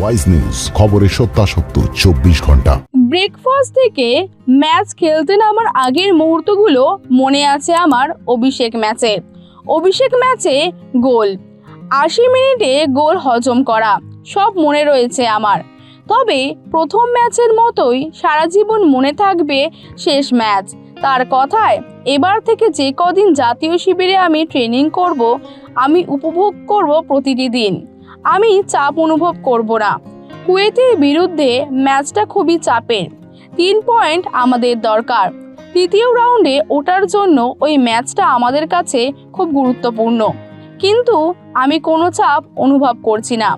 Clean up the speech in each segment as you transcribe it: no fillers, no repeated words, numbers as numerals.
Wise news, খবরের সত্যাসত্য 24 ঘন্টা। ব্রেকফাস্ট থেকে ম্যাচ খেলতে নামার আগের মুহূর্তগুলো মনে আছে আমার। অভিষেক ম্যাচে গোল, 80 মিনিটে গোল হজম করা, সব মনে রয়েছে আমার। তবে প্রথম ম্যাচের মতোই সারা জীবন মনে থাকবে শেষ ম্যাচ। তার কথায় এবার থেকে যে কদিন জাতীয় শিবিরে আমি ট্রেনিং করব, আমি উপভোগ করব প্রতিটি দিন। আমি চাপ অনুভব করব না। কুয়েতের বিরুদ্ধে ম্যাচটা খুবই চাপের। 3 পয়েন্ট আমাদের দরকার। তৃতীয় রাউন্ডে ওঠার জন্য ওই ম্যাচটা আমাদের কাছে খুব গুরুত্বপূর্ণ। কিন্তু আমি কোনো চাপ অনুভব করছি না।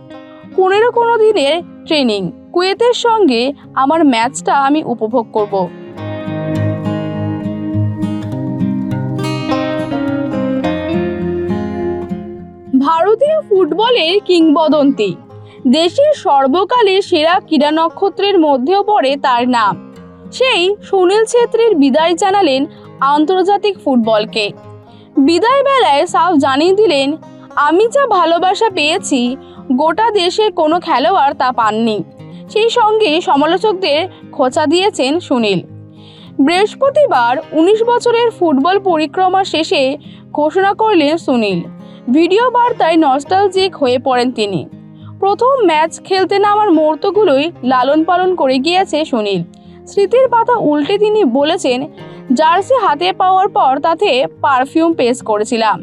15 দিনের ট্রেনিং, কুয়েতের সঙ্গে আমার ম্যাচটা আমি উপভোগ করব। ভারতীয় ফুটবলের কিংবদন্তি, দেশের সর্বকালের সেরা ক্রীড়া নক্ষত্রের মধ্যেও পড়ে তার নাম। সেই সুনীল ছেত্রীর বিদায় জানালেন আন্তর্জাতিক ফুটবলকে। বিদায় বেলায় সাফ জানিয়ে দিলেন, আমি যা ভালোবাসা পেয়েছি গোটা দেশের কোনো খেলোয়াড় তা পাননি। সেই সঙ্গে সমালোচকদের খোঁচা দিয়েছেন সুনীল। বৃহস্পতিবার 19 বছরের ফুটবল পরিক্রমা শেষে ঘোষণা করলেন সুনীল। ভিডিও বার্তায় নস্টালজিক হয়ে পড়েন তিনি। প্রথম ম্যাচ খেলতে নামার মুহূর্তগুলোই লালন পালন করে গিয়েছে সুনীল। স্মৃতির পাতা উল্টে তিনি বলেছেন, জার্সি হাতে পাওয়ার পর তাতে পারফিউম পেস্ট করেছিলাম।